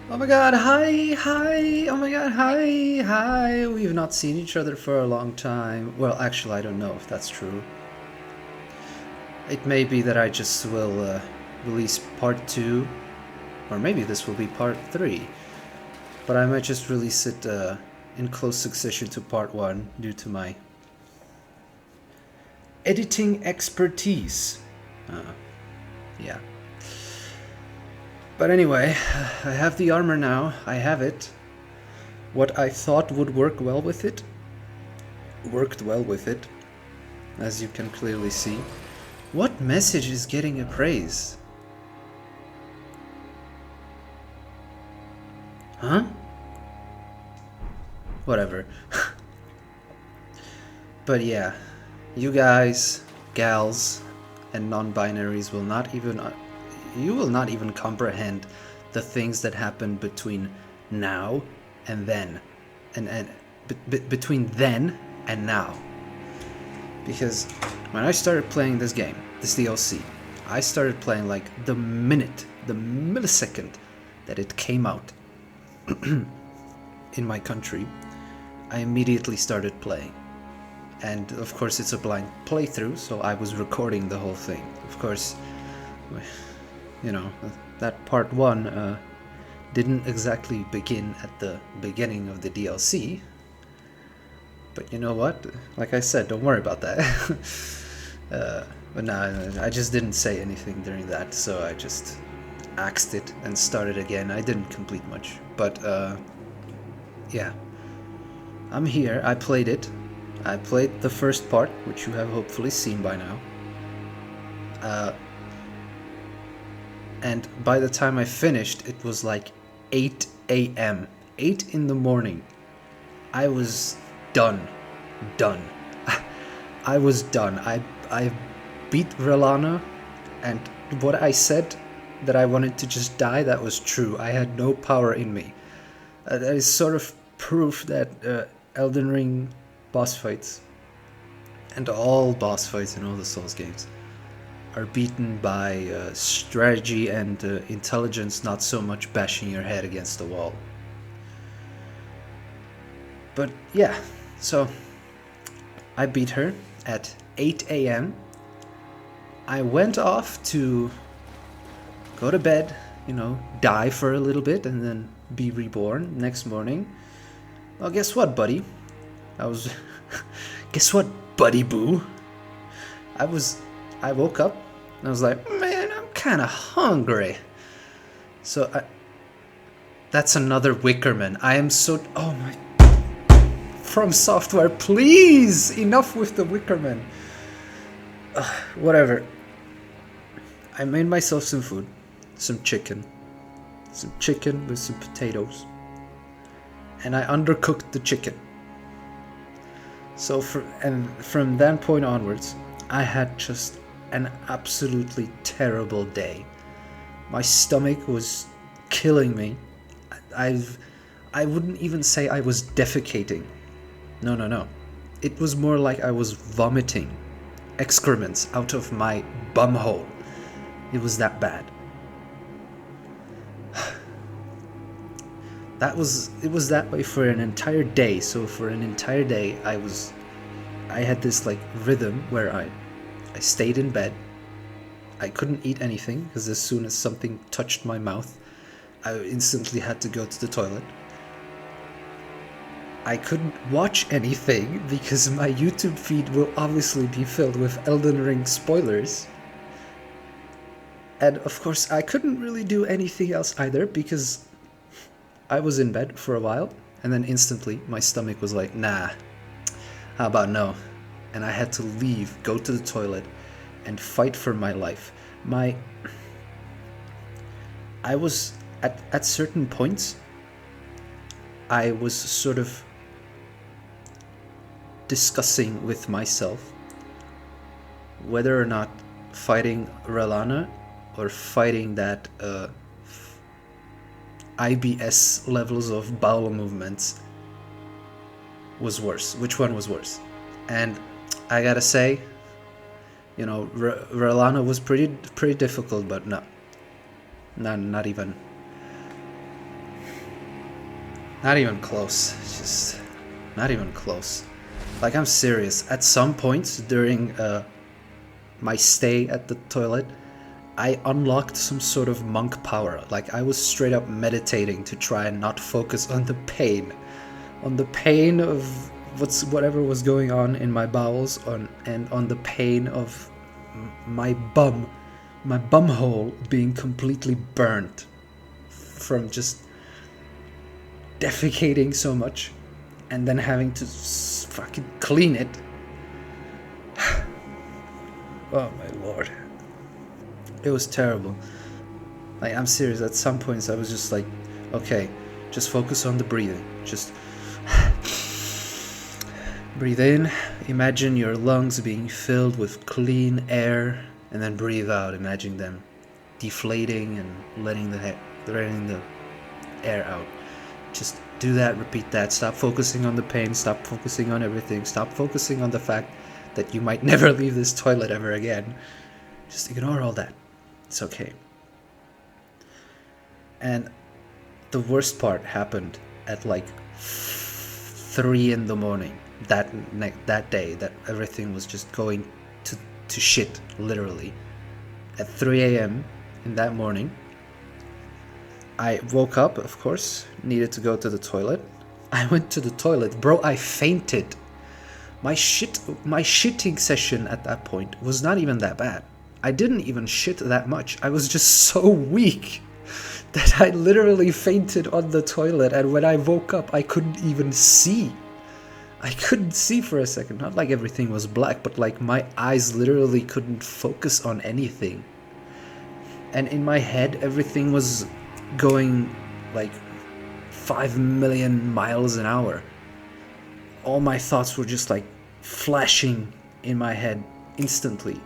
Oh my god, hi, hi, oh my god, hi, hi. We've not seen each other for a long time. Well, actually, I don't know if that's true. It may be that I just will release part 2, or maybe this will be part 3. But I might just release it in close succession to part 1 due to my editing expertise. Yeah. But anyway, I have the armor now. I have it. What I thought would work well with it worked well with it, as you can clearly see. What message is getting appraised? Huh? Whatever. But yeah, you guys, gals, and non-binaries will not even you will not even comprehend the things that happen between now and then, and between then and now. Because when I started playing this game, this DLC, I started playing like the millisecond that it came out in my country. I immediately started playing. And of course it's a blind playthrough, so I was recording the whole thing. Of course, you know, that part 1 didn't exactly begin at the beginning of the DLC. But you know what? Like I said, don't worry about that. But no, I just didn't say anything during that, so I just axed it and started again. I didn't complete much, but yeah. I'm here, I played it. I played the first part, which you have hopefully seen by now. And by the time I finished, it was like 8 a.m. 8 in the morning. I was done. Done. I was done. I beat Relana, and what I said that I wanted to just die, that was true. I had no power in me. That is sort of proof that Elden Ring boss fights, and all boss fights in all the Souls games, are beaten by strategy and intelligence, not so much bashing your head against the wall. But yeah, so I beat her at 8 a.m. I went off to go to bed, die for a little bit and then be reborn next morning. Well, guess what, buddy? Guess what, buddy boo? I woke up and I was like, man, I'm kind of hungry. So that's another Wickerman. I am so, oh my, From Software, please! Enough with the Wickerman. Whatever. I made myself some food. Some chicken with some potatoes. And I undercooked the chicken. So from that point onwards, I had just an absolutely terrible day. My stomach was killing me. I wouldn't even say I was defecating. No. It was more like I was vomiting excrements out of my bumhole. It was that bad. It was that way for an entire day. So for an entire day, I had this like rhythm where I stayed in bed. I couldn't eat anything because as soon as something touched my mouth, I instantly had to go to the toilet. I couldn't watch anything because my YouTube feed will obviously be filled with Elden Ring spoilers. And of course, I couldn't really do anything else either because I was in bed for a while, and then instantly my stomach was like, nah, how about no? And I had to leave, go to the toilet, and fight for my life. I was, at certain points, I was sort of discussing with myself whether or not fighting Relana or fighting that IBS levels of bowel movements was worse. Which one was worse? And I gotta say, Relana was pretty difficult, but no, not even. Not even close. It's just not even close. Like, I'm serious. At some points during my stay at the toilet, I unlocked some sort of monk power. Like, I was straight up meditating to try and not focus on the pain. On the pain of whatever was going on in my bowels, and on the pain of my bum hole being completely burnt from just defecating so much and then having to fucking clean it. Oh my lord. It was terrible. Like, I'm serious, at some points I was just like, okay, just focus on the breathing. Just breathe in, imagine your lungs being filled with clean air, and then breathe out, imagine them deflating and letting the air out. Just do that, repeat that. Stop focusing on the pain, stop focusing on everything, stop focusing on the fact that you might never leave this toilet ever again. Just ignore all that. It's okay. And the worst part happened at like 3 in the morning that day, that everything was just going to shit, literally. At 3 a.m. in that morning, I woke up, of course, needed to go to the toilet. I went to the toilet. Bro, I fainted. My shitting session at that point was not even that bad. I didn't even shit that much. I was just so weak that I literally fainted on the toilet, and when I woke up, I couldn't even see. I couldn't see for a second. Not like everything was black, but like my eyes literally couldn't focus on anything. And in my head, everything was going like 5 million miles an hour. All my thoughts were just like flashing in my head instantly.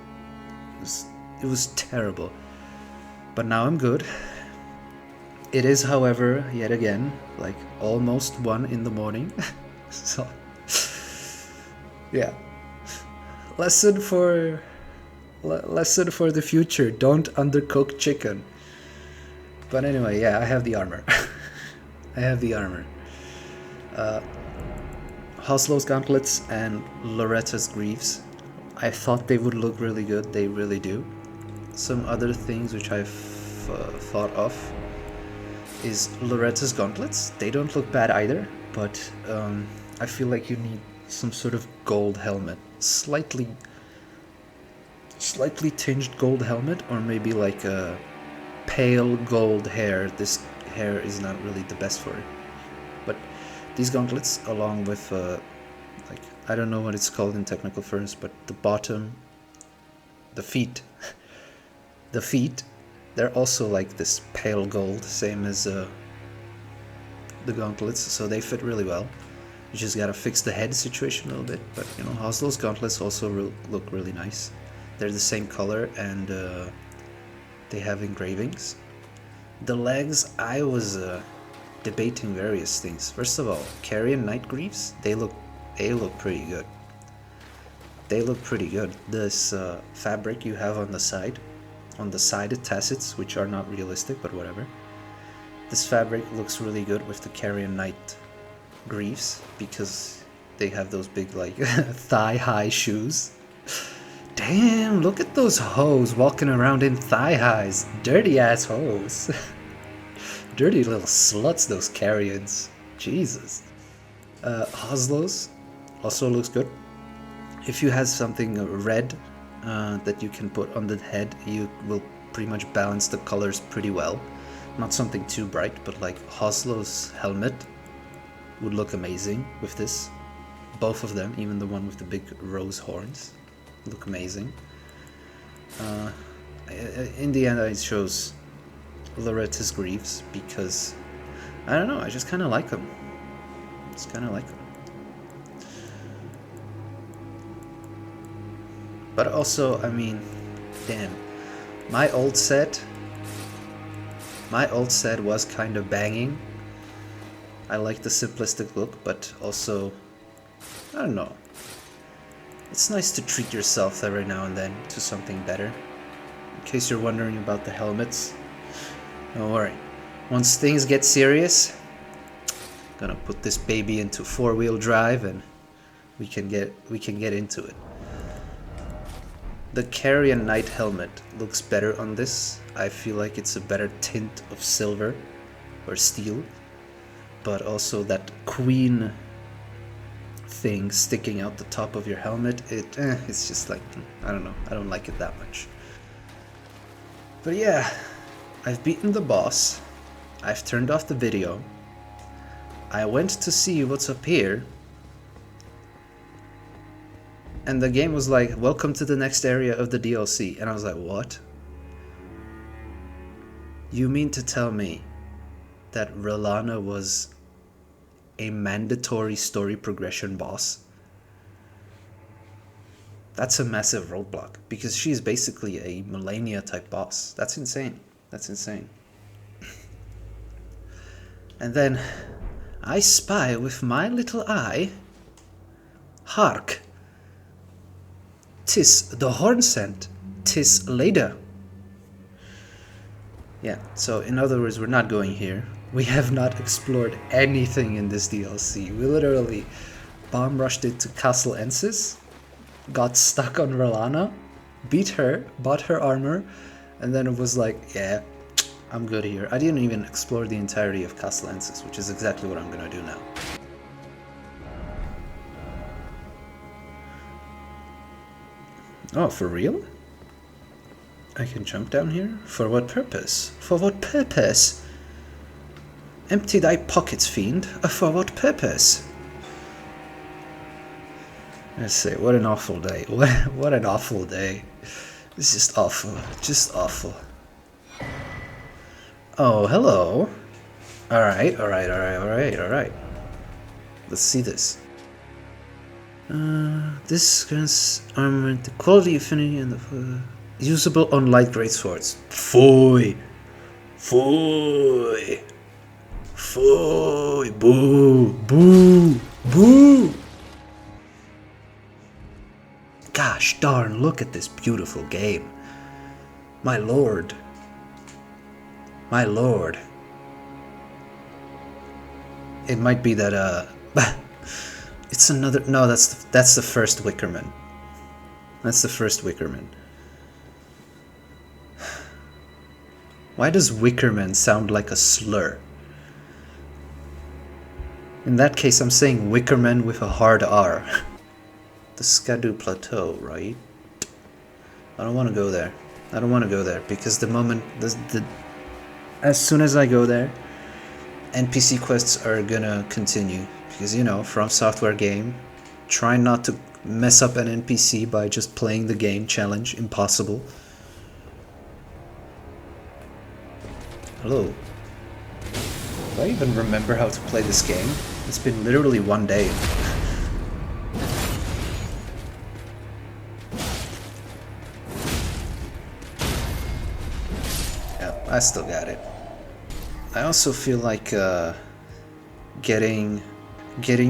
It was terrible. But now I'm good. It is, however, yet again, like almost 1 in the morning. So, yeah. Lesson for the future: don't undercook chicken. But anyway, yeah, I have the armor. I have the armor. Hoslow's gauntlets and Loretta's greaves. I thought they would look really good. They really do. Some other things which I've thought of is Loretta's gauntlets. They don't look bad either, but I feel like you need some sort of gold helmet. Slightly tinged gold helmet, or maybe like a pale gold hair. This hair is not really the best for it. But these gauntlets, along with like, I don't know what it's called in technical terms, but the bottom, the feet, they're also like this pale gold, same as the gauntlets, so they fit really well. You just gotta fix the head situation a little bit, but you know, Hoslow's gauntlets also look really nice. They're the same color, and they have engravings. The legs, I was debating various things. First of all, Carrion Knight greaves, they look pretty good. They look pretty good. This fabric you have on the sided tassets, which are not realistic, but whatever. This fabric looks really good with the Carrion Knight greaves, because they have those big, like, thigh-high shoes. Damn, look at those hoes walking around in thigh-highs. Dirty-ass hoes. Dirty little sluts, those Carrions. Jesus. Hoslow's also looks good. If you have something red that you can put on the head, you will pretty much balance the colors pretty well. Not something too bright, but like Hoslow's helmet would look amazing with this. Both of them, even the one with the big rose horns, look amazing. In the end, I chose Loretta's greaves because, I don't know, I just kind of like them. But also, I mean, damn, my old set was kind of banging. I like the simplistic look, but also, I don't know. It's nice to treat yourself every now and then to something better. In case you're wondering about the helmets, don't worry. Once things get serious, Gonna put this baby into 4-wheel drive and we can get into it. The Carrion Knight helmet looks better on this. I feel like it's a better tint of silver or steel, but also that queen thing sticking out the top of your helmet, it's just like, I don't know, I don't like it that much. But yeah, I've beaten the boss. I've turned off the video. I went to see what's up here, and the game was like, welcome to the next area of the DLC, and I was like, what? You mean to tell me that Relana was a mandatory story progression boss? That's a massive roadblock, because she's basically a Millennia type boss. That's insane. That's insane. And then I spy with my little eye, hark, 'tis the horn scent, 'tis Leda. Yeah, so in other words, we're not going here. We have not explored anything in this DLC. We literally bomb rushed it to Castle Ensis, got stuck on Relana, beat her, bought her armor, and then it was like, yeah, I'm good here. I didn't even explore the entirety of Castle Ensis, which is exactly what I'm gonna do now. Oh, for real? I can jump down here? For what purpose? For what purpose? Empty thy pockets, fiend. For what purpose? Let's say, what an awful day. What an awful day. It's just awful. Just awful. Oh, hello. Alright, alright, alright, alright, alright. Let's see this. This grants armament, the quality, affinity, and the usable on light greatswords. Foy! Foy! Foy! Boo! Boo! Boo! Gosh darn, look at this beautiful game. My lord. My lord. It might be that, it's another... No, that's the first Wickerman. That's the first Wickerman. Why does Wickerman sound like a slur? In that case, I'm saying Wickerman with a hard R. The Skadu Plateau, right? I don't want to go there. I don't want to go there, because the moment... as soon as I go there, NPC quests are gonna continue. Because, you know, From Software game, try not to mess up an NPC by just playing the game challenge. Impossible. Hello. Do I even remember how to play this game? It's been literally one day. Yeah, I still got it. I also feel like getting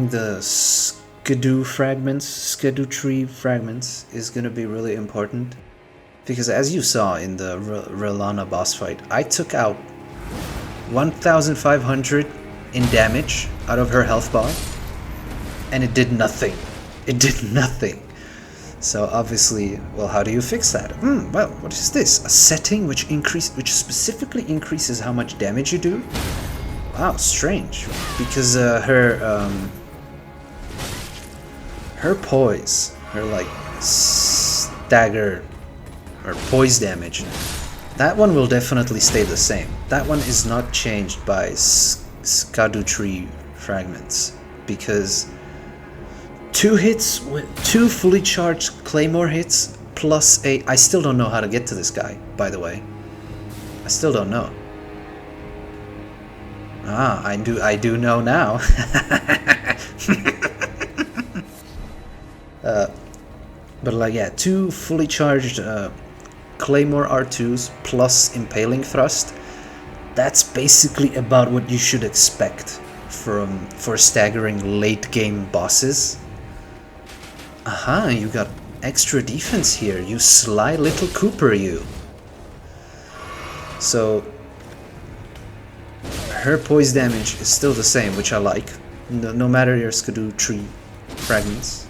the Skadu tree fragments is gonna be really important, because as you saw in the Relana boss fight, I took out 1,500 in damage out of her health bar, and it did nothing. It did nothing. So obviously, well, how do you fix that? Well, what is this? A setting which specifically increases how much damage you do? Wow, strange. Because her poise, her like stagger or poise damage, that one will definitely stay the same. That one is not changed by Skadu tree fragments, because 2 hits with 2 fully charged claymore hits plus a... I still don't know how to get to this guy, by the way. I still don't know. Ah, I do know now. But like, yeah, 2 fully charged claymore R2s plus impaling thrust. That's basically about what you should expect for staggering late game bosses. Aha, you got extra defense here, you sly little Cooper, you. So her poise damage is still the same, which I like. No matter your Skidoo tree fragments,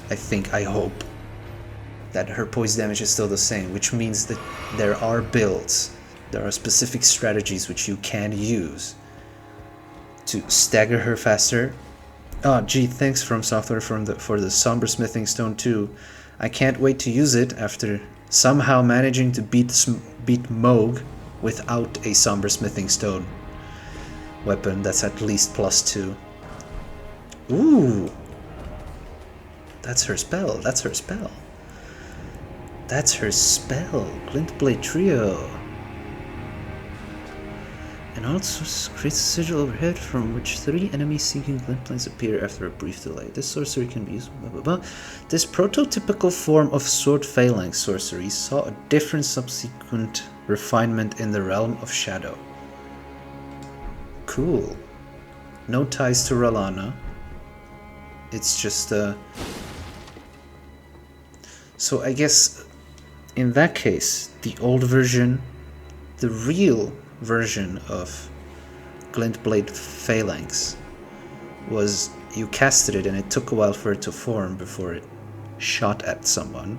I hope that her poise damage is still the same, which means that there are builds, there are specific strategies which you can use to stagger her faster. Oh, gee, thanks From Software for the Somber Smithing Stone too. I can't wait to use it after somehow managing to beat Moog without a Somber Smithing Stone weapon that's at least +2. Ooh! That's her spell, that's her spell. That's her spell, Glintblade Trio. And also creates a sigil overhead from which 3 enemies seeking glintblades appear after a brief delay. This sorcery can be used. Blah, blah, blah. This prototypical form of sword phalanx sorcery saw a different subsequent refinement in the realm of shadow. Cool. No ties to Ralana. It's just So I guess in that case, the old version, the real version of Glintblade Phalanx was you casted it and it took a while for it to form before it shot at someone.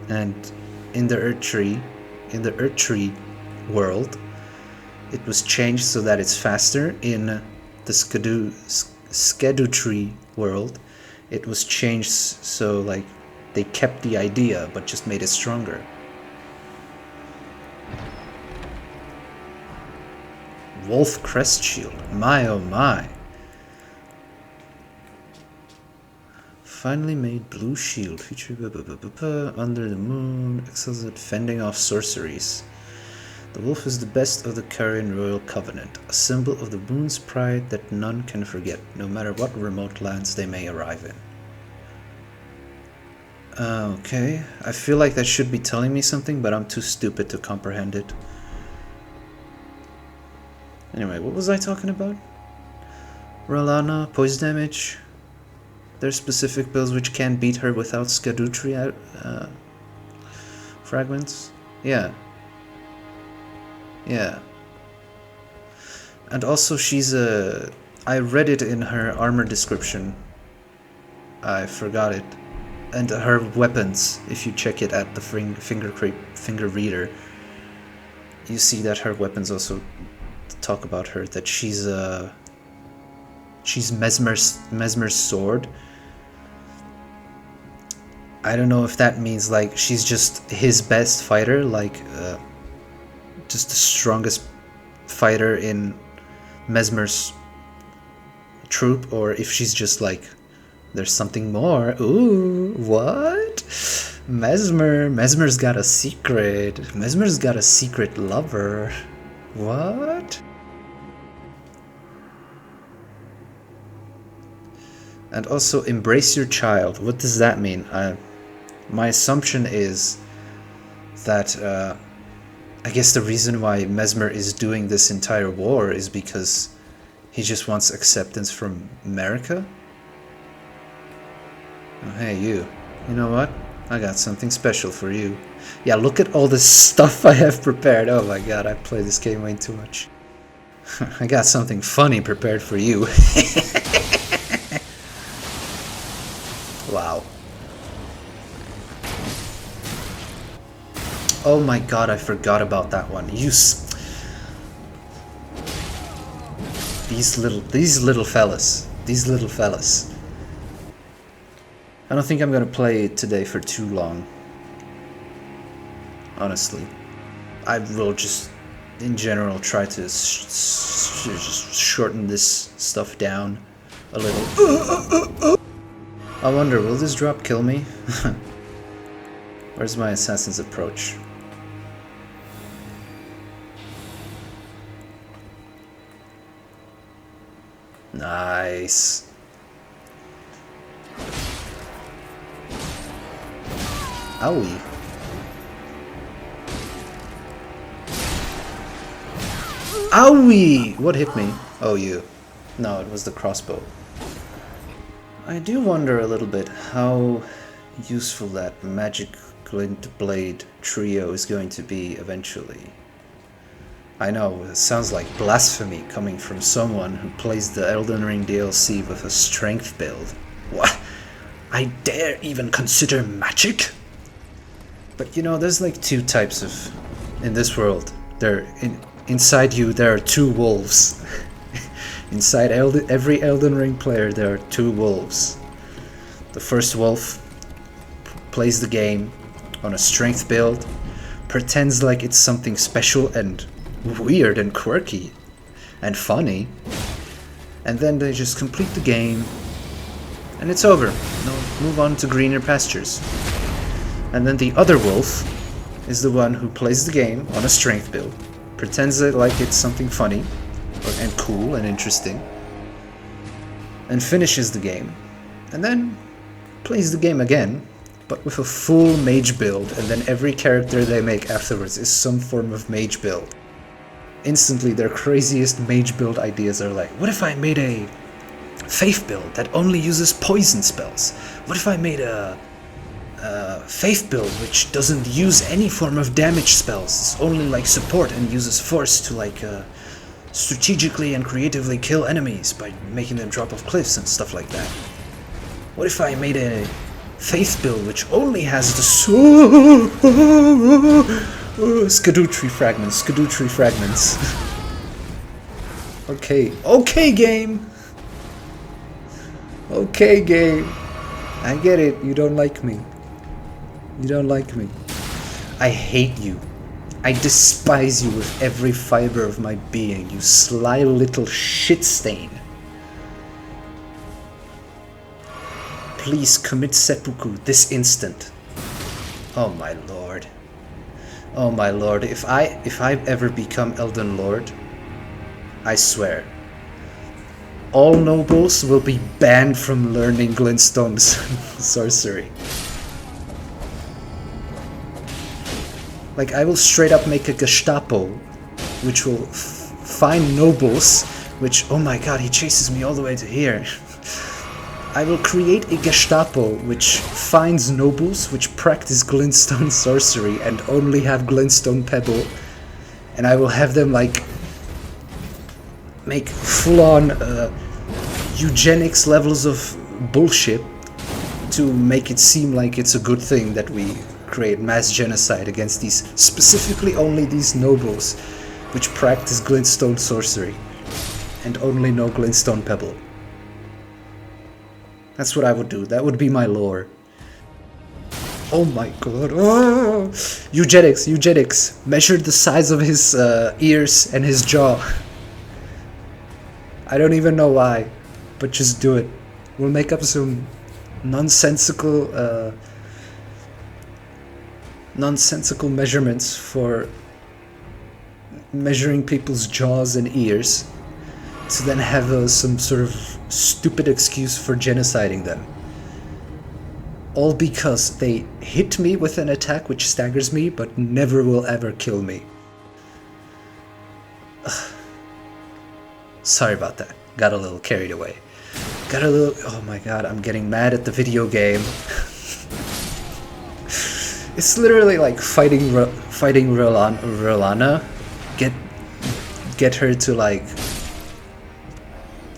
And in the Earth Tree world, it was changed so that it's faster. In the Skidoo Tree world, it was changed so like they kept the idea but just made it stronger. Wolf Crest Shield. My oh my. Finally made blue shield featuring under the moon, excels at fending off sorceries. The wolf is the best of the Carian Royal Covenant, a symbol of the moon's pride that none can forget, no matter what remote lands they may arrive in. Okay, I feel like that should be telling me something, but I'm too stupid to comprehend it. Anyway, what was I talking about? Ralana, poise damage. There's specific builds which can beat her without Skidoo Tree fragments. Yeah. Yeah. And also she's a... I read it in her armor description. I forgot it. And her weapons, if you check it at the finger reader, you see that her weapons also talk about her, that she's Mesmer's sword. I don't know if that means like she's just his best fighter, like just the strongest fighter in Mesmer's troop, or if she's just like there's something more. Ooh, what? Mesmer's got a secret. Mesmer's got a secret lover. What? And also, embrace your child. What does that mean? My assumption is that I guess the reason why Mesmer is doing this entire war is because he just wants acceptance from America. Oh, hey, you. You know what? I got something special for you. Yeah, look at all this stuff I have prepared. Oh my god, I play this game way too much. I got something funny prepared for you. Wow. Oh my god, I forgot about that one. These little fellas. I don't think I'm gonna play it today for too long. Honestly. I will just, in general, try to just shorten this stuff down a little. I wonder, will this drop kill me? Where's my assassin's approach? Nice. Owie. Owie! What hit me? Oh, you. No, it was the crossbow. I do wonder a little bit how useful that magic Glintblade trio is going to be eventually. I know, it sounds like blasphemy coming from someone who plays the Elden Ring DLC with a strength build. What? I dare even consider magic? But you know, there's like two types of... in this world. Inside you, there are two wolves. Inside every Elden Ring player, there are two wolves. The first wolf plays the game on a strength build, pretends like it's something special and weird and quirky and funny, and then they just complete the game and it's over. Move on to greener pastures. And then the other wolf is the one who plays the game on a strength build, pretends it like it's something funny and cool and interesting, and finishes the game, and then plays the game again, but with a full mage build, and then every character they make afterwards is some form of mage build. Instantly, their craziest mage build ideas are like, what if I made a faith build that only uses poison spells? What if I made a faith build which doesn't use any form of damage spells? It's only like support and uses force to like strategically and creatively kill enemies by making them drop off cliffs and stuff like that. What if I made a faith build which only has the Skadootree fragments. Okay game. Okay game. I get it, you don't like me. I hate you. I despise you with every fiber of my being, you sly little shit stain. Please commit seppuku this instant. Oh my lord. Oh my lord, if I ever become Elden Lord, I swear, all nobles will be banned from learning glintstone's sorcery. Like, I will straight up make a Gestapo, which will find nobles, which, oh my god, he chases me all the way to here. I will create a Gestapo which finds nobles which practice glintstone sorcery and only have glintstone pebble, and I will have them like make full-on eugenics levels of bullshit to make it seem like it's a good thing that we create mass genocide against these, specifically only these nobles which practice glintstone sorcery and only know glintstone pebble. That's what I would do. That would be my lore. Oh my god. Oh! Eugenics. Measure the size of his ears and his jaw. I don't even know why, but just do it. We'll make up some nonsensical measurements for measuring people's jaws and ears, to then have some sort of stupid excuse for genociding them. All because they hit me with an attack which staggers me, but never will ever kill me. Ugh. Sorry about that. Got a little carried away. Oh my god, I'm getting mad at the video game. It's literally like fighting Rolana. Get her to like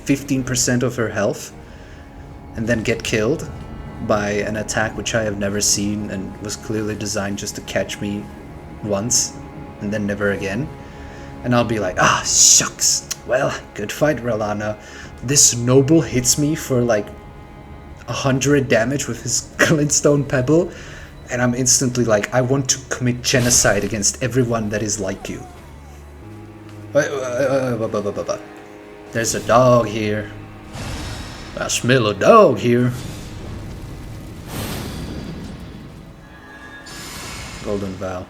15% of her health, and then get killed by an attack which I have never seen and was clearly designed just to catch me once and then never again. And I'll be like, ah, shucks. Well, good fight, Rolana. This noble hits me for like 100 damage with his glintstone pebble, and I'm instantly like, I want to commit genocide against everyone that is like you. There's a dog here. I smell a dog here. Golden Vow.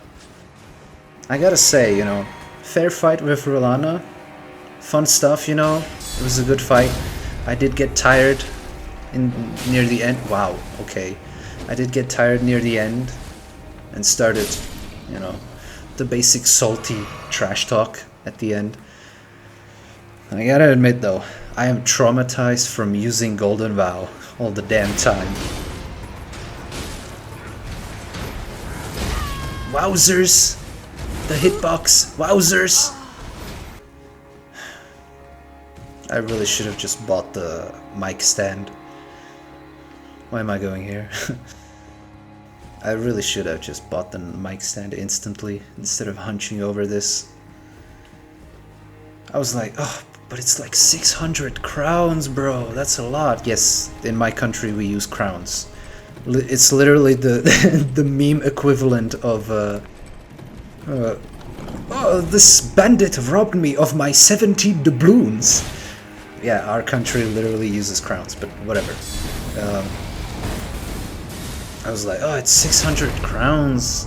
I gotta say, you know, fair fight with Rolana. Fun stuff, you know. It was a good fight. I did get tired near the end. Wow, okay. I did get tired near the end and started, you know, the basic salty trash talk at the end. I gotta admit though, I am traumatized from using Golden Vow all the damn time. Wowzers! The hitbox! Wowzers! I really should have just bought the mic stand. Why am I going here? I really should have just bought the mic stand instantly instead of hunching over this. I was like, oh, but it's like 600 crowns, bro. That's a lot. Yes, in my country we use crowns. It's literally the the meme equivalent of oh, this bandit robbed me of my 70 doubloons. Yeah, our country literally uses crowns, but whatever. I was like, oh, it's 600 crowns.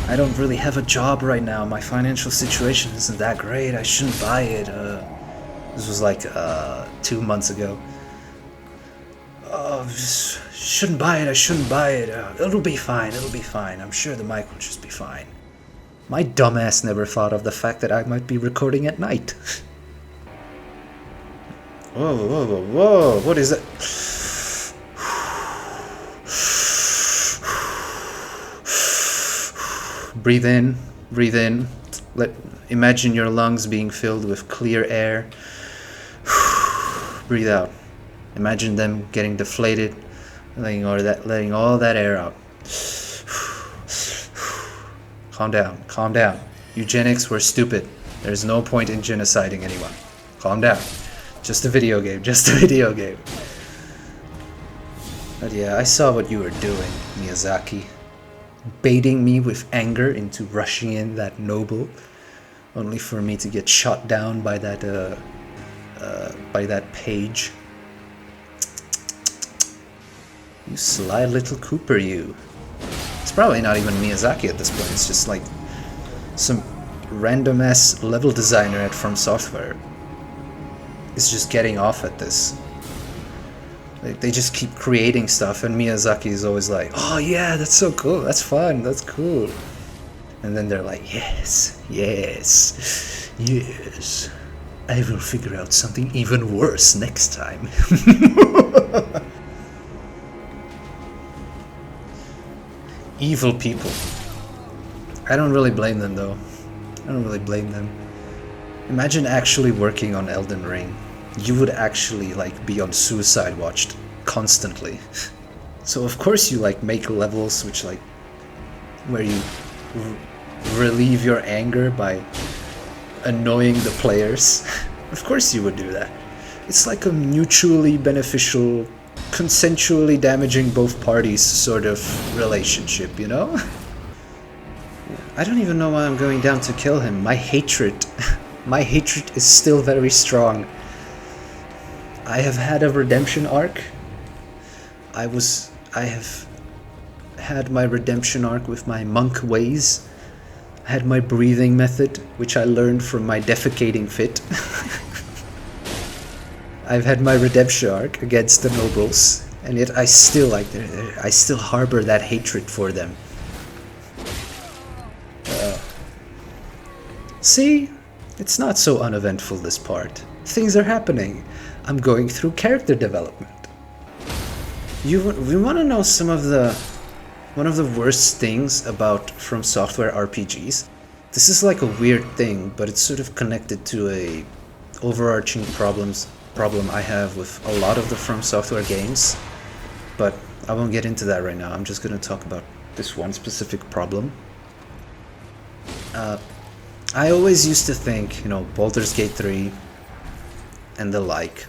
I don't really have a job right now. My financial situation isn't that great. I shouldn't buy it. This was like 2 months ago. Oh, shouldn't buy it. I shouldn't buy it. It'll be fine. It'll be fine. I'm sure the mic will just be fine. My dumbass never thought of the fact that I might be recording at night. Whoa, whoa, whoa, whoa. What is that? Breathe in, breathe in. Imagine your lungs being filled with clear air. Breathe out. Imagine them getting deflated, letting all that air out. Calm down, calm down. Eugenics were stupid. There's no point in genociding anyone. Calm down. Just a video game, just a video game. But yeah, I saw what you were doing, Miyazaki. Baiting me with anger into rushing in that noble, only for me to get shot down by that page. You sly little Cooper, you. It's probably not even Miyazaki at this point. It's just like some random ass level designer at From Software. Is just getting off at this. They just keep creating stuff, and Miyazaki is always like, oh yeah, that's so cool, that's fun, that's cool. And then they're like, yes, yes, yes, I will figure out something even worse next time. Evil people. I don't really blame them though. I don't really blame them. Imagine actually working on Elden Ring. You would actually like be on suicide watch constantly. So of course you like make levels which like where you relieve your anger by annoying the players. Of course you would do that. It's like a mutually beneficial, consensually damaging both parties sort of relationship, you know? I don't even know why I'm going down to kill him. My hatred is still very strong. I have had a redemption arc. I have had my redemption arc with my monk ways. I had my breathing method, which I learned from my defecating fit. I've had my redemption arc against the nobles, and yet I still harbor that hatred for them. See? It's not so uneventful, this part. Things are happening. I'm going through character development. We want to know one of the worst things about From Software RPGs. This is like a weird thing, but it's sort of connected to a overarching problem I have with a lot of the From Software games. But I won't get into that right now. I'm just going to talk about this one specific problem. I always used to think, Baldur's Gate 3 and the like,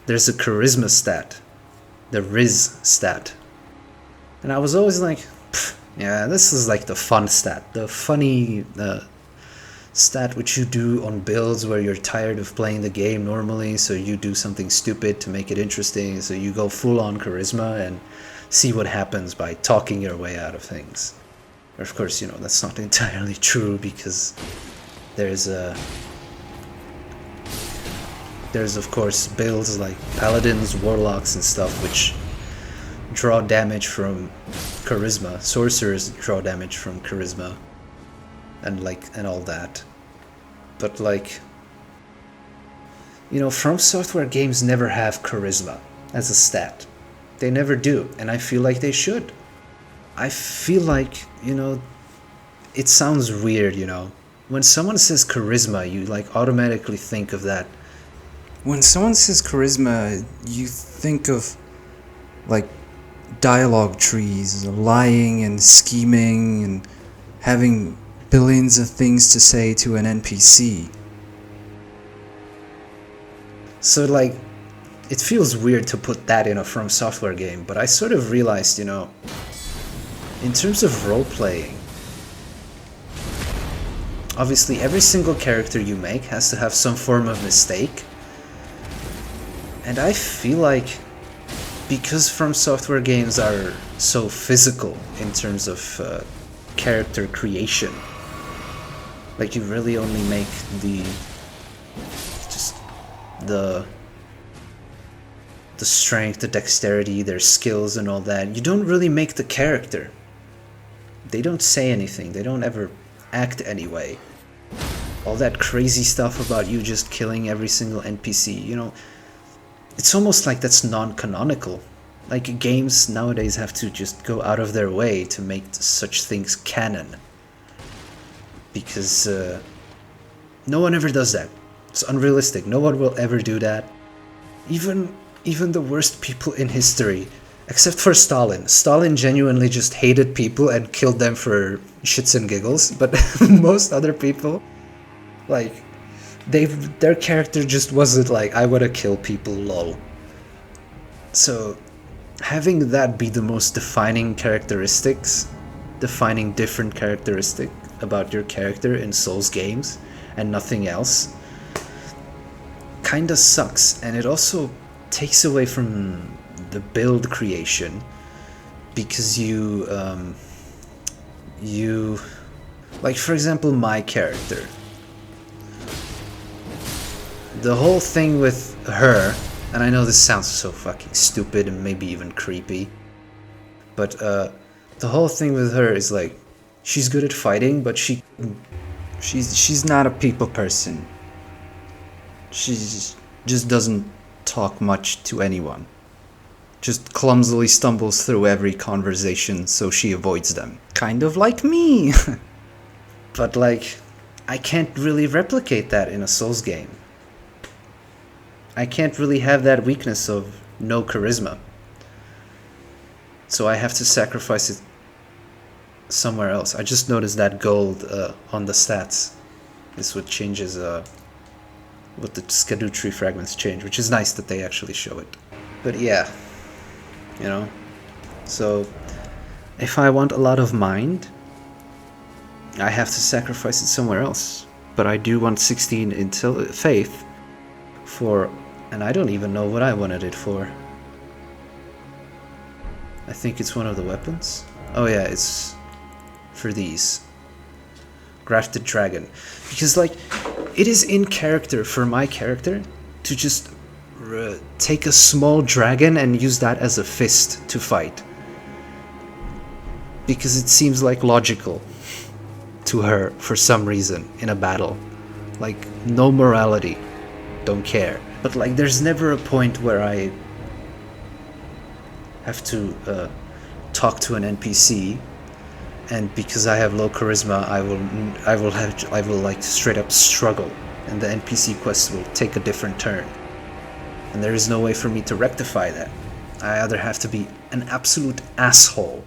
there's a charisma stat, the Riz stat. And I was always like, yeah, this is like the fun stat, the funny stat which you do on builds where you're tired of playing the game normally, so you do something stupid to make it interesting, so you go full on charisma and see what happens by talking your way out of things. Of course, that's not entirely true, because there's of course builds like paladins, warlocks and stuff which draw damage from charisma. Sorcerers draw damage from charisma and all that. But From Software games never have charisma as a stat. They never do, and I feel like they should. I feel like, it sounds weird, When someone says charisma, you automatically think of that When someone says charisma, you think of like dialogue trees, lying and scheming and having billions of things to say to an NPC. So like, it feels weird to put that in a From Software game, but I sort of realized, in terms of role-playing, obviously every single character you make has to have some form of mistake. And I feel like, because From Software games are so physical in terms of character creation, like you really only make the strength, the dexterity, their skills and all that. You don't really make the character. They don't say anything, they don't ever act anyway. All that crazy stuff about you just killing every single NPC, it's almost like that's non-canonical. Like, games nowadays have to just go out of their way to make such things canon. Because no one ever does that. It's unrealistic. No one will ever do that. Even the worst people in history, except for Stalin. Stalin genuinely just hated people and killed them for shits and giggles. But most other people, like, their character just wasn't like, I wanna kill people, lol. So having that be the most defining different characteristic about your character in Souls games and nothing else, kinda sucks. And it also takes away from the build creation, because you like, for example, my character, the whole thing with her, and I know this sounds so fucking stupid and maybe even creepy, but the whole thing with her is like, she's good at fighting, but she's not a people person. She just doesn't talk much to anyone. Just clumsily stumbles through every conversation, so she avoids them. Kind of like me! But like, I can't really replicate that in a Souls game. I can't really have that weakness of no charisma. So I have to sacrifice it somewhere else. I just noticed that gold on the stats is what changes, what the schedule tree fragments change, which is nice that they actually show it. But yeah, so if I want a lot of mind, I have to sacrifice it somewhere else. But I do want 16 faith for, and I don't even know what I wanted it for. I think it's one of the weapons. Oh yeah, it's for these. Grafted dragon. Because like, it is in character for my character to just take a small dragon and use that as a fist to fight. Because it seems like logical to her for some reason in a battle. Like, no morality. Don't care. But like, there's never a point where I have to talk to an NPC, and because I have low charisma, I will like straight up struggle, and the NPC quest will take a different turn. And there is no way for me to rectify that. I either have to be an absolute asshole,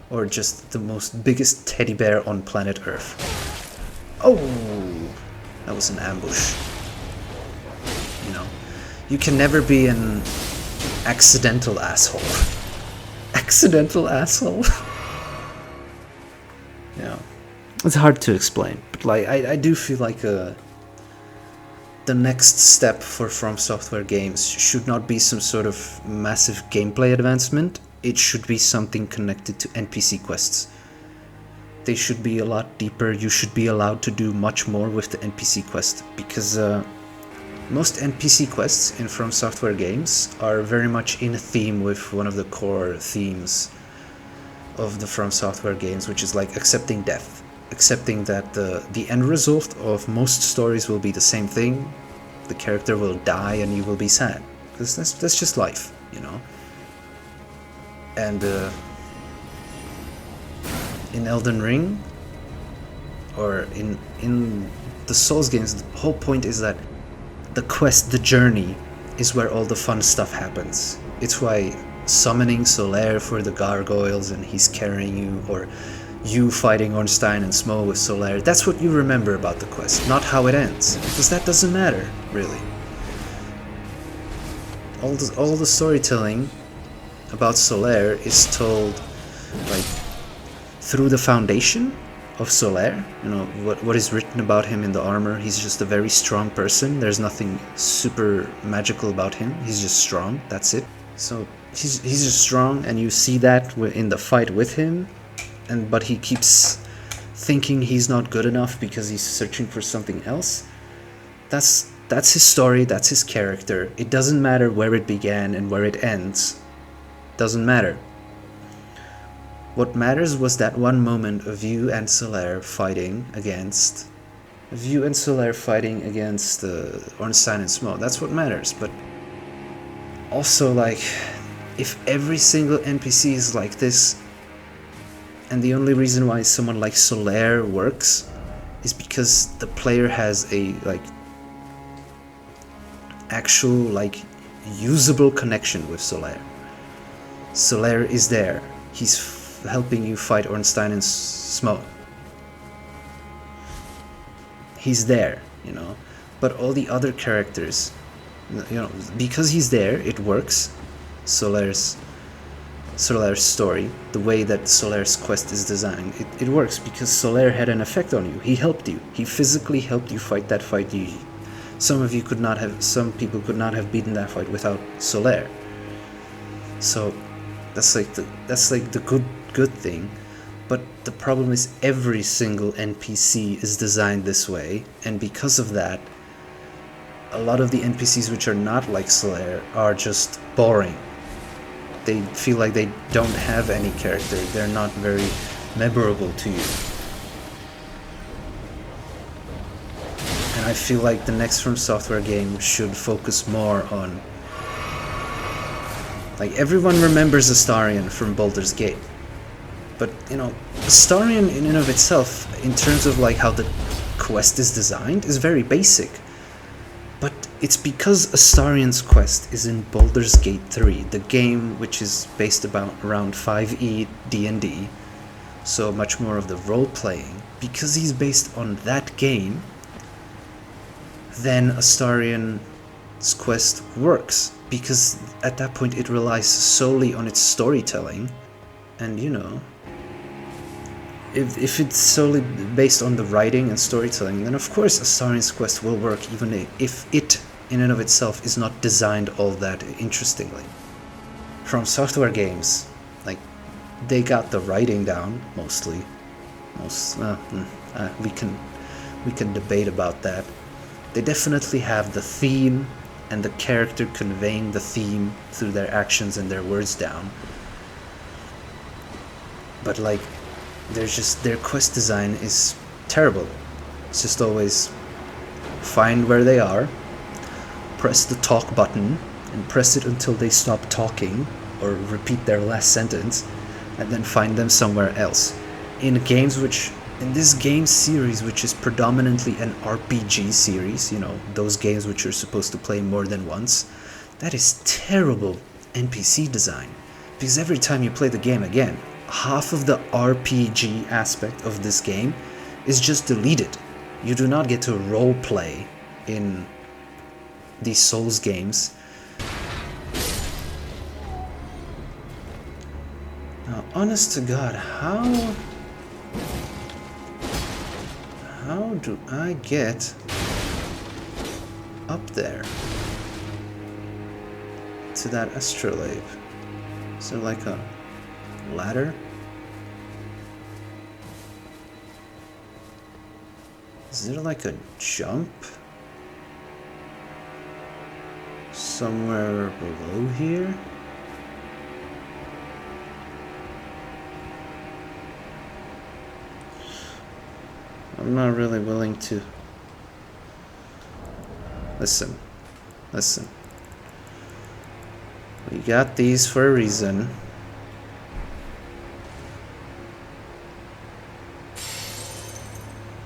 or just the most biggest teddy bear on planet Earth. Oh, that was an ambush. You can never be an accidental asshole. Accidental asshole? Yeah. It's hard to explain, but like, I do feel like the next step for From Software games should not be some sort of massive gameplay advancement. It should be something connected to NPC quests. They should be a lot deeper. You should be allowed to do much more with the NPC quest, because most NPC quests in From Software games are very much in theme with one of the core themes of the From Software games, which is like accepting death. Accepting that the end result of most stories will be the same thing. The character will die and you will be sad. Because that's just life, And in Elden Ring, or in the Souls games, the whole point is that the quest, the journey, is where all the fun stuff happens. It's why summoning Solaire for the gargoyles and he's carrying you, or you fighting Ornstein and Smo with Solaire, that's what you remember about the quest, not how it ends, because that doesn't matter, really. All the storytelling about Solaire is told, like, through the foundation of Solaire. You know, what is written about him in the armor. He's just a very strong person. There's nothing super magical about him. He's just strong, that's it. So he's just strong, and you see that in the fight with him, but he keeps thinking he's not good enough because he's searching for something else. That's his story, that's his character. It doesn't matter where it began and where it ends. Doesn't matter. What matters was that one moment of you and Solaire fighting against Ornstein and Smo. That's what matters. But also, like, if every single NPC is like this, and the only reason why someone like Solaire works is because the player has a, like, actual, like, usable connection with Solaire. Solaire is there. He's helping you fight Ornstein and Smo. He's there, you know. But all the other characters, you know, because he's there, it works. Solaire's story, the way that Solaire's quest is designed, it works because Solaire had an effect on you. He helped you. He physically helped you fight that fight. Some people could not have beaten that fight without Solaire. So that's like the good thing. But the problem is every single NPC is designed this way, and because of that, a lot of the NPCs which are not like Solaire are just boring. They feel like they don't have any character. They're not very memorable to you. And I feel like the next From Software game should focus more on... Like, everyone remembers Astarion from Baldur's Gate. But, you know, Astarion in and of itself, in terms of, like, how the quest is designed, is very basic. But it's because Astarion's quest is in Baldur's Gate 3, the game which is based around 5e D&D, so much more of the role-playing. Because he's based on that game, then Astarion's quest works, because at that point it relies solely on its storytelling, and, you know, if it's solely based on the writing and storytelling, then of course Astarion's quest will work, even if it in and of itself is not designed all that interestingly. From Software games, like, they got the writing down mostly. We can debate about that. They definitely have the theme and the character conveying the theme through their actions and their words down. But, like, their quest design is terrible. It's just always find where they are, press the talk button, and press it until they stop talking or repeat their last sentence, and then find them somewhere else. In this game series, which is predominantly an RPG series, you know, those games which you're supposed to play more than once, that is terrible NPC design. Because every time you play the game again, half of the RPG aspect of this game is just deleted. You do not get to roleplay in these Souls games. Now, honest to God, how do I get up there to that astrolabe? Is there like a ladder? Is there like a jump somewhere below here? I'm not really willing to... Listen. We got these for a reason.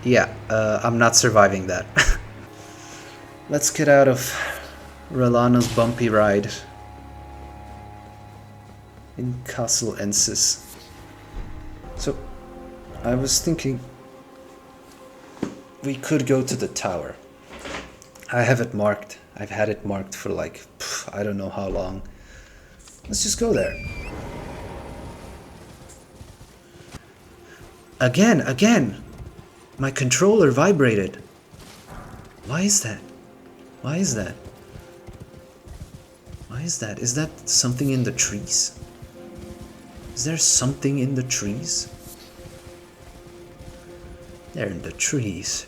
Yeah, I'm not surviving that. Let's get out of Rolana's bumpy ride in Castle Ensis. So, I was thinking we could go to the tower. I have it marked. I've had it marked for like, I don't know how long. Let's just go there. Again! My controller vibrated. Why is that? Why is that? Why is that? Is that something in the trees? Is there something in the trees? They're in the trees.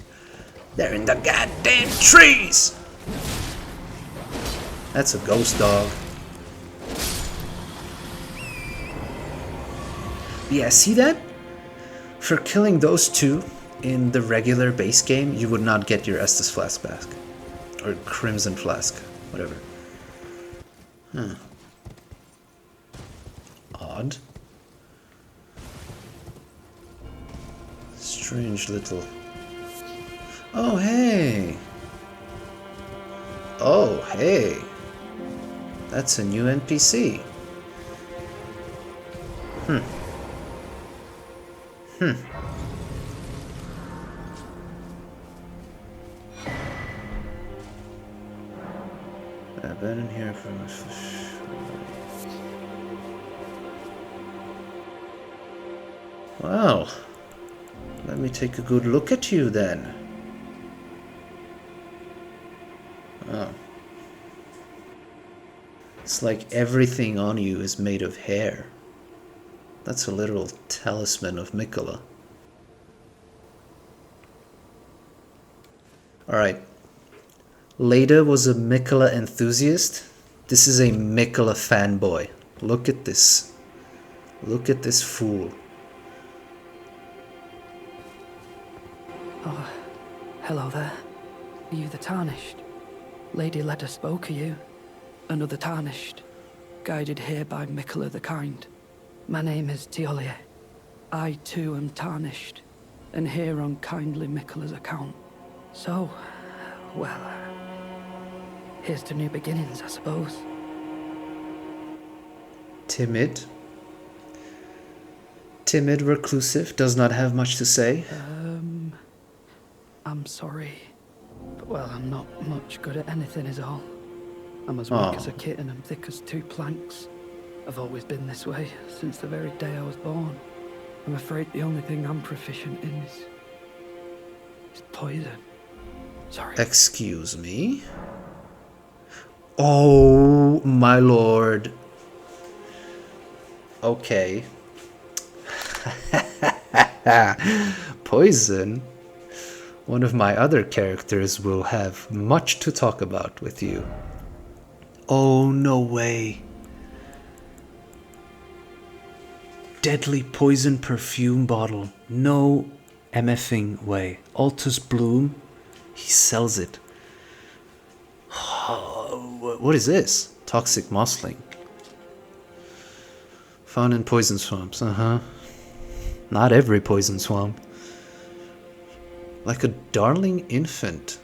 They're in the goddamn trees! That's a ghost dog. Yeah, see that? For killing those two in the regular base game, you would not get your Estus Flask back. Or Crimson Flask, whatever. Huh. Odd. Strange little... Oh, hey! Oh, hey! That's a new NPC. I've been in here for... Well, let me take a good look at you then. Oh. It's like everything on you is made of hair. That's a literal talisman of Mikola. Alright. Leda was a Mikola enthusiast. This is a Mikola fanboy. Look at this. Look at this fool. Oh, hello there. Are you the Tarnished? Lady Leda spoke of you. Another Tarnished. Guided here by Mikola the Kind. My name is Tiolier. I too am Tarnished. And here on kindly Mikola's account. So, well, here's to new beginnings, I suppose. Timid, reclusive, does not have much to say. I'm sorry. But, well, I'm not much good at anything is all. I'm as weak as a kitten and thick as two planks. I've always been this way, since the very day I was born. I'm afraid the only thing I'm proficient in is poison. Sorry. Excuse me? Oh, my lord. Okay. Poison? One of my other characters will have much to talk about with you. Oh, no way. Deadly poison perfume bottle. No MFing way. Altus Bloom. He sells it. What is this? Toxic mossling. Found in poison swamps. Not every poison swamp. Like a darling infant.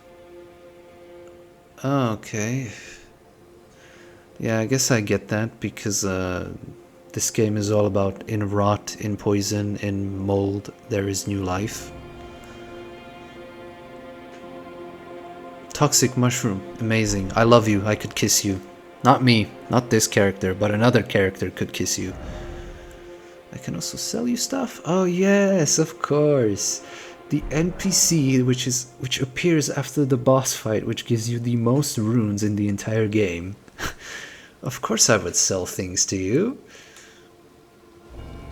Okay. Yeah, I guess I get that because this game is all about in rot, in poison, in mold, there is new life. Toxic mushroom. Amazing. I love you. I could kiss you. Not me. Not this character, but another character could kiss you. I can also sell you stuff. Oh yes, of course. The NPC which appears after the boss fight, which gives you the most runes in the entire game. Of course I would sell things to you.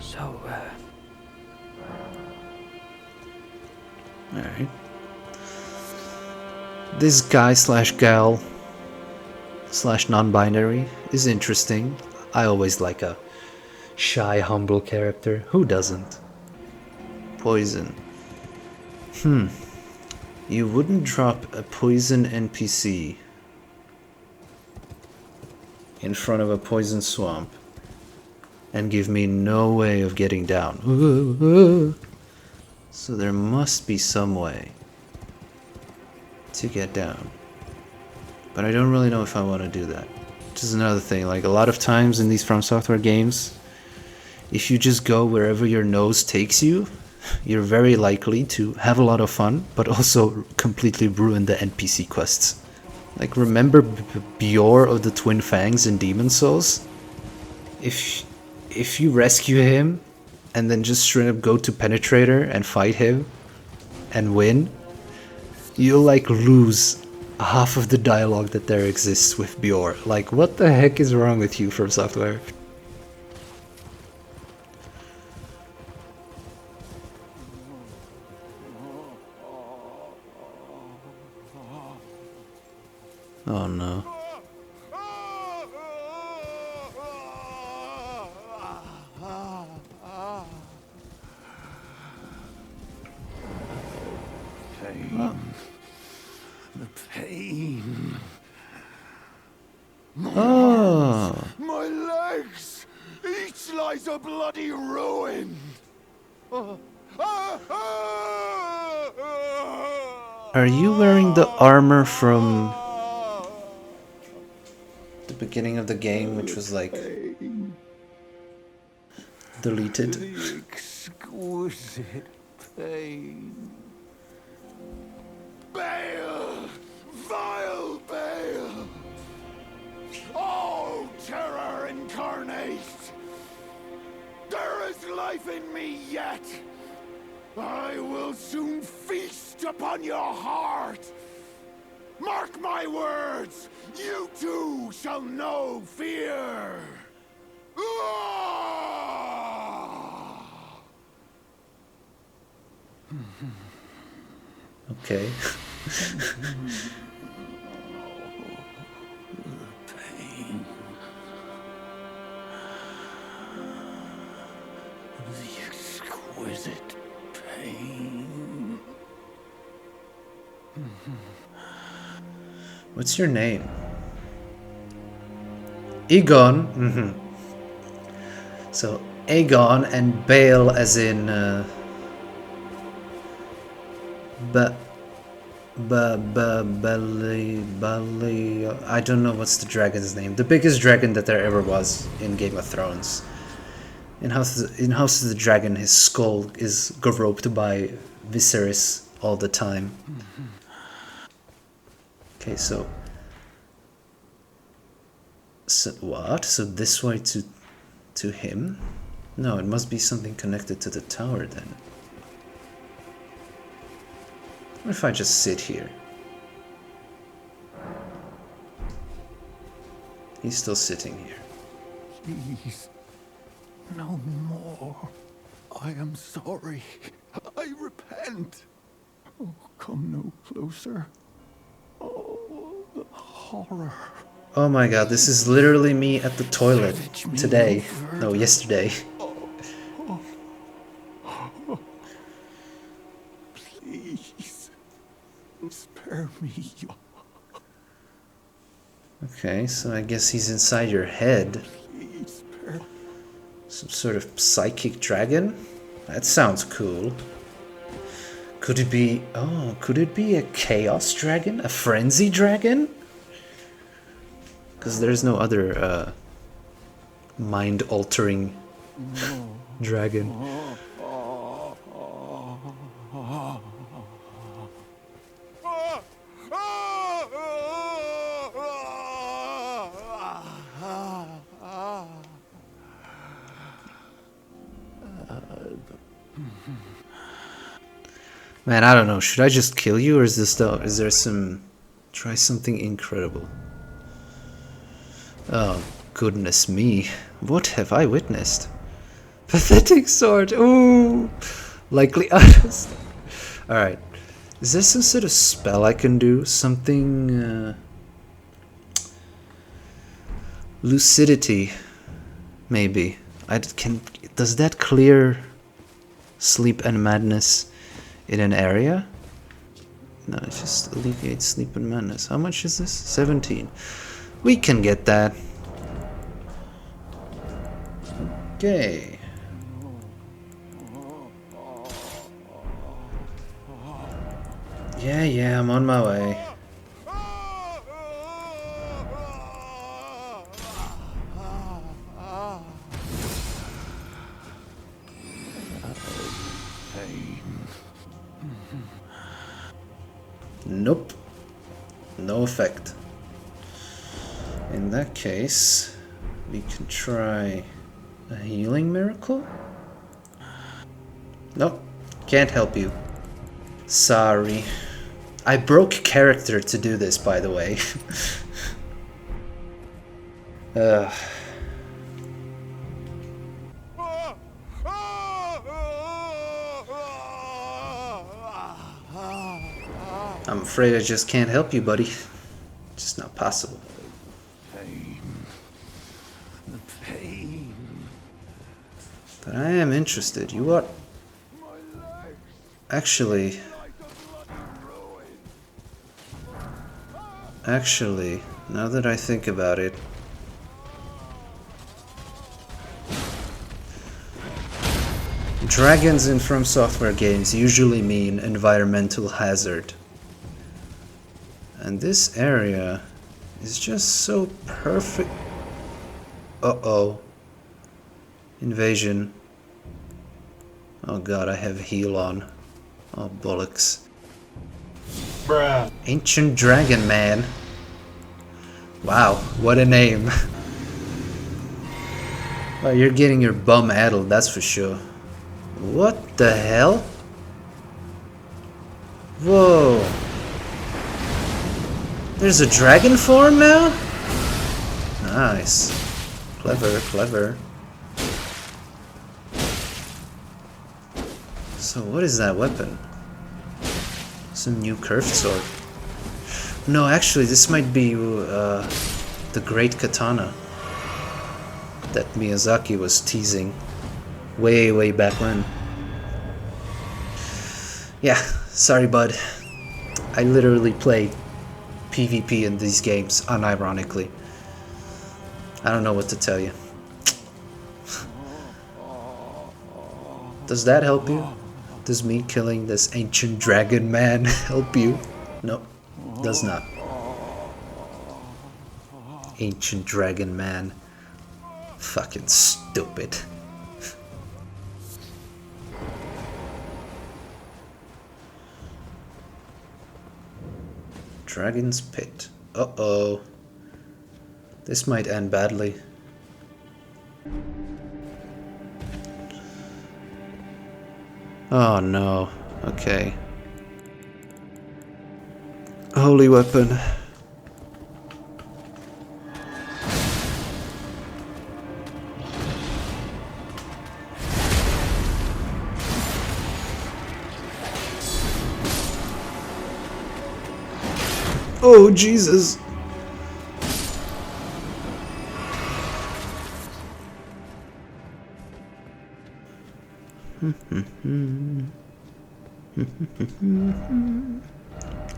So, Alright. This guy slash gal slash non-binary is interesting. I always like a shy, humble character. Who doesn't? Poison. You wouldn't drop a poison NPC in front of a poison swamp and give me no way of getting down. So there must be some way to get down. But I don't really know if I want to do that. Which is another thing, like a lot of times in these From Software games, if you just go wherever your nose takes you, you're very likely to have a lot of fun, but also completely ruin the NPC quests. Like, remember Bjor of the Twin Fangs in Demon Souls? If you rescue him and then just straight up go to Penetrator and fight him and win, you'll like lose half of the dialogue that there exists with Bjor. Like, what the heck is wrong with you, From Software? Oh no. Pain. The pain. Oh. My legs! Each lies a bloody ruin! Are you wearing the armor from the beginning of the game, which was like deleted? The exquisite pain. Bale! Vile Bale! Oh, terror incarnate! There is life in me yet! I will soon feast upon your heart! Mark my words! You too shall know fear! Okay. Pain. The exquisite pain. What's your name? Egon. So Aegon and Bale as in Bali, I don't know what's the dragon's name. The biggest dragon that there ever was in Game of Thrones. In House of the Dragon, his skull is groped by Viserys all the time. Okay, so what? So this way to him? No, it must be something connected to the tower then. What if I just sit here? He's still sitting here. Please, no more. I am sorry. I repent. Oh, come no closer. Oh, the horror. Oh my god, this is literally me at the toilet today. No, yesterday. Please, spare me. Okay, so I guess he's inside your head. Please spare. Some sort of psychic dragon? That sounds cool. Could it be... Oh, could it be a chaos dragon? A frenzy dragon? Because there's no other mind-altering dragon. Man, I don't know. Should I just kill you, or is there some... Try something incredible. Oh, goodness me. What have I witnessed? Pathetic sword. Ooh. Likely out of stock. Alright. Is there some sort of spell I can do? Something... Lucidity. Maybe. Does that clear sleep and madness in an area? No, it just alleviates sleep and madness. How much is this? 17. We can get that. Okay. Yeah, I'm on my way. No effect. In that case, we can try a healing miracle? Nope, can't help you. Sorry. I broke character to do this, by the way. I'm afraid I just can't help you, buddy. Just not possible. Pain. The pain. But I am interested. You are... My legs Actually... like a bloody ruin. Actually, now that I think about it... Dragons in From Software games usually mean environmental hazard. And this area is just so perfect. Uh-oh. Invasion. Oh god, I have heal on. Oh bollocks. Bruh. Ancient Dragon Man. Wow, what a name. Oh, you're getting your bum addled, that's for sure. What the hell? Whoa. There's a dragon form now? Nice. Clever, clever. So what is that weapon? Some new curved sword. No, actually this might be the Great Katana that Miyazaki was teasing way back when. Yeah, sorry bud. I literally played PvP in these games, unironically. I don't know what to tell you. Does that help you? Does me killing this ancient dragon man help you? Nope, does not. Ancient dragon man. Fucking stupid. Dragon's Pit. Uh-oh. This might end badly. Oh no. Okay. Holy weapon. Oh, Jesus.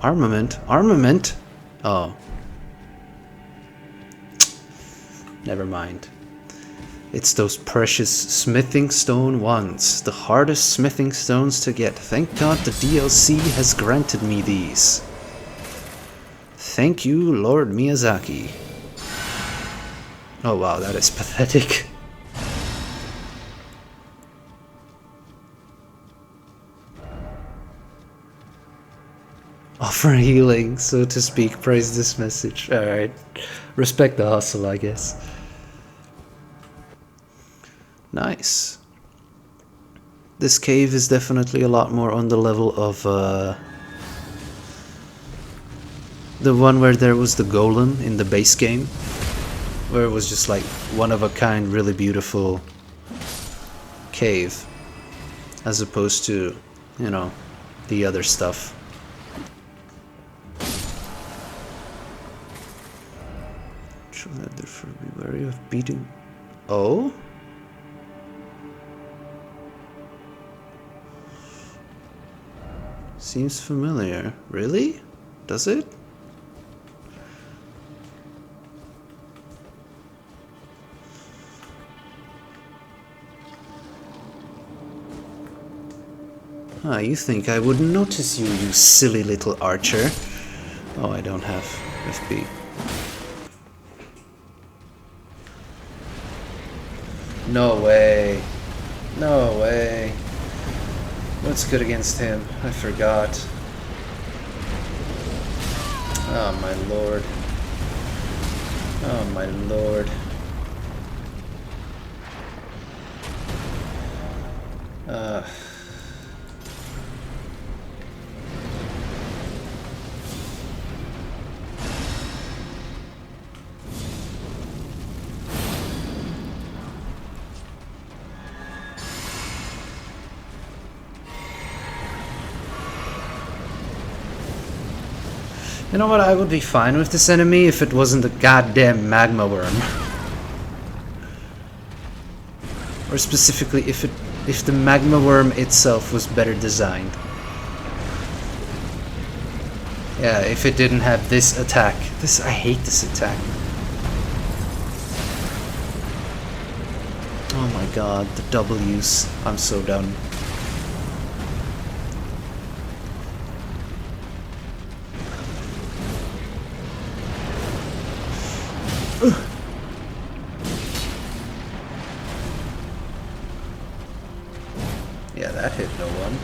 Armament? Armament? Oh. Never mind. It's those precious smithing stone ones. The hardest smithing stones to get. Thank God the DLC has granted me these. Thank you, Lord Miyazaki. Oh wow, that is pathetic. Offer healing, so to speak. Praise this message. Alright. Respect the hustle, I guess. Nice. This cave is definitely a lot more on the level of the one where there was the golem in the base game, where it was just like one of a kind, really beautiful cave, as opposed to, you know, the other stuff. Therefore be wary of beating. Oh? Seems familiar. Really? Does it? Ah, you think I wouldn't notice you, you silly little archer. Oh, I don't have FP. No way. No way. What's good against him? I forgot. Oh my lord. Oh my lord. You know what, I would be fine with this enemy if it wasn't a goddamn magma worm. Or specifically if the magma worm itself was better designed. Yeah, if it didn't have this attack. I hate this attack. Oh my god, the W's. I'm so done. Yeah, that hit no one.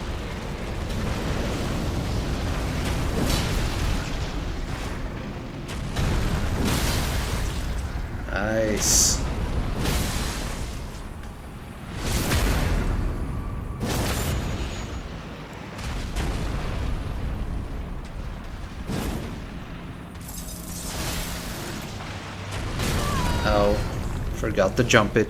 Nice. Oh, forgot to jump it.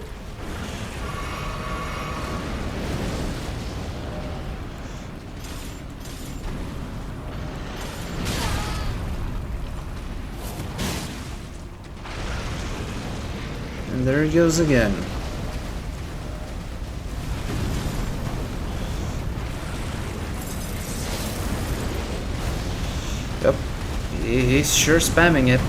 And there he goes again. Yep, he's sure spamming it.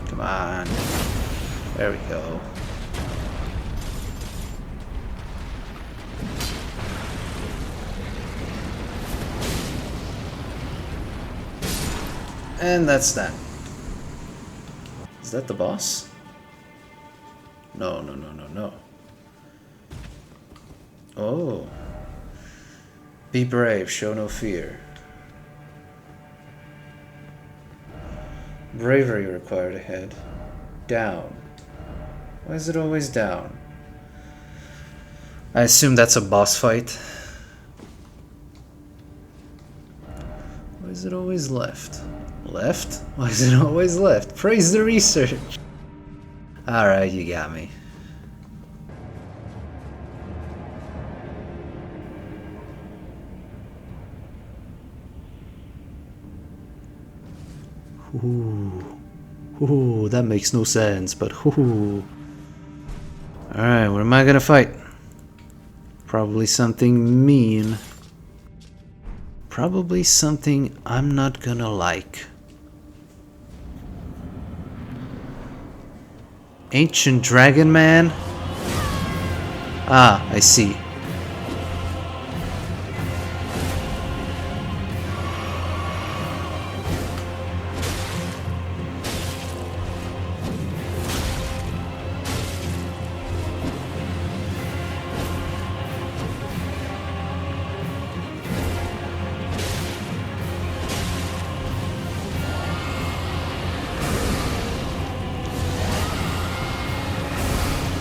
Come on. There we go. And that's that. Is that the boss? No, no, no, no, no. Oh. Be brave, show no fear. Bravery required ahead. Down. Why is it always down? I assume that's a boss fight. Why is it always left? Left? Why is it always left? Praise the research! Alright, you got me. Ooh, that makes no sense, but ooh. Alright, what am I gonna fight? Probably something mean. Probably something I'm not gonna like. Ancient Dragon Man? Ah, I see.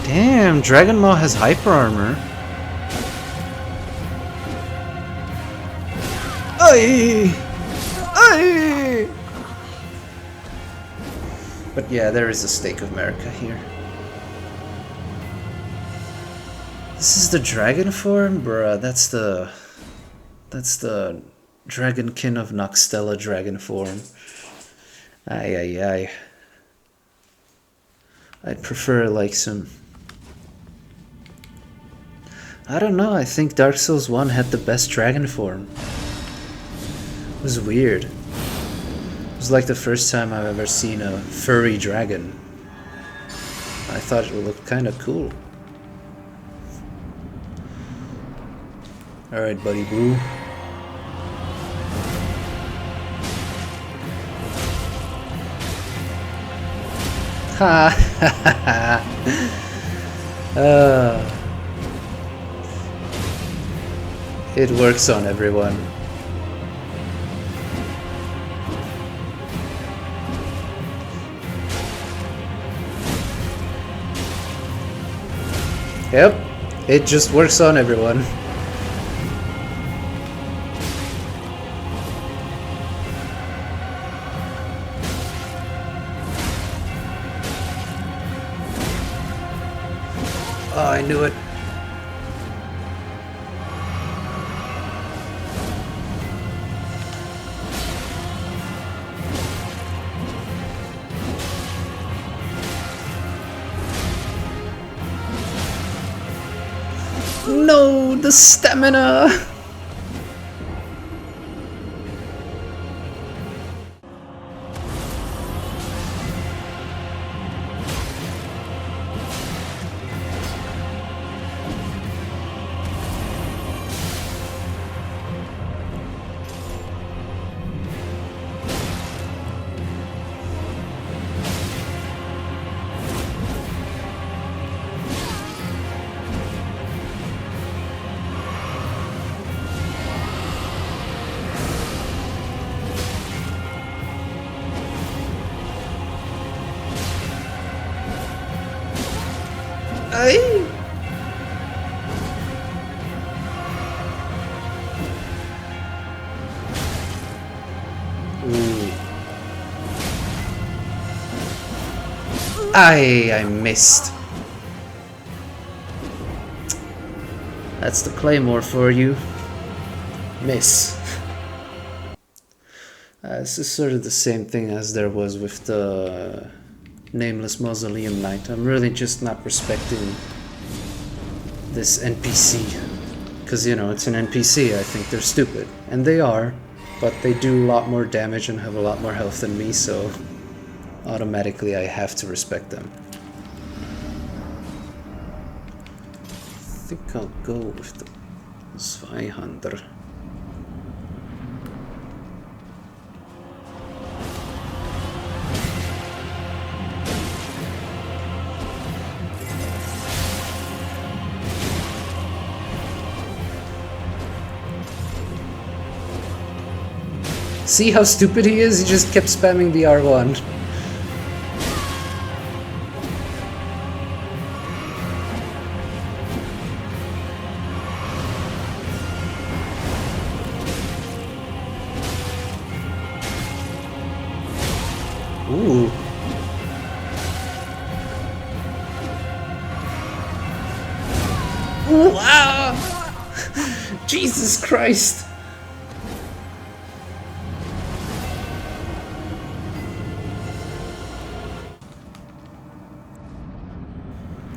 Damn, Dragon Maw has hyper armor. Aye! Aye! But yeah, there is a stake of America here. This is the dragon form? Bruh, that's the Dragonkin of Noxtella dragon form. Aye, aye, aye. I'd prefer like some... I don't know, I think Dark Souls 1 had the best dragon form. It was weird. It was like the first time I've ever seen a furry dragon. I thought it would look kinda cool. Alright, buddy boo. Ha! It works on everyone. Yep, it just works on everyone. Oh, I knew it. No, the stamina! Ay! Ooh. I missed. That's the claymore for you. Miss. This is sort of the same thing as there was with the Nameless Mausoleum Knight. I'm really just not respecting this NPC. Because, you know, it's an NPC. I think they're stupid. And they are. But they do a lot more damage and have a lot more health than me, so automatically I have to respect them. I think I'll go with the 200. See how stupid he is? He just kept spamming the R1. Ooh. Ooh, ah! Jesus Christ!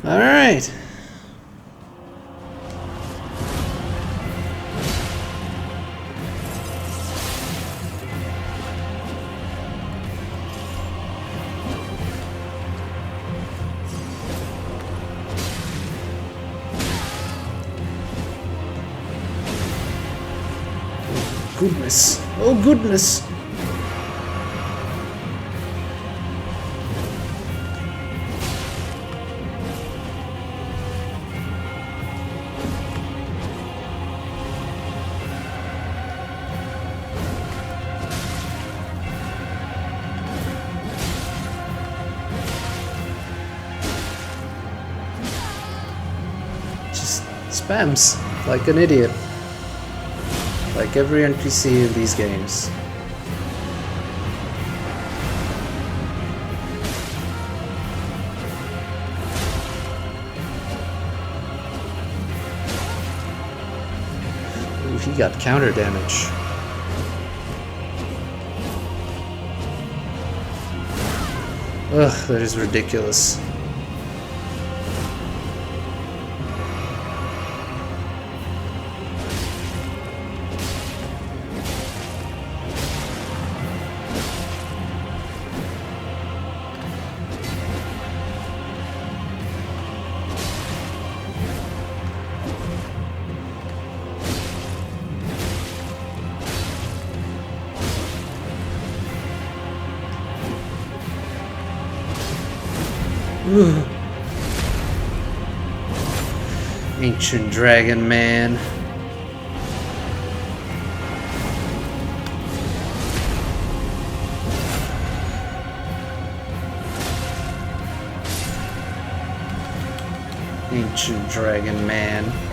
All right. Goodness. Oh goodness. Spams like an idiot, like every NPC in these games. Ooh, he got counter damage. Ugh, that is ridiculous. Ancient dragon man. Ancient dragon man.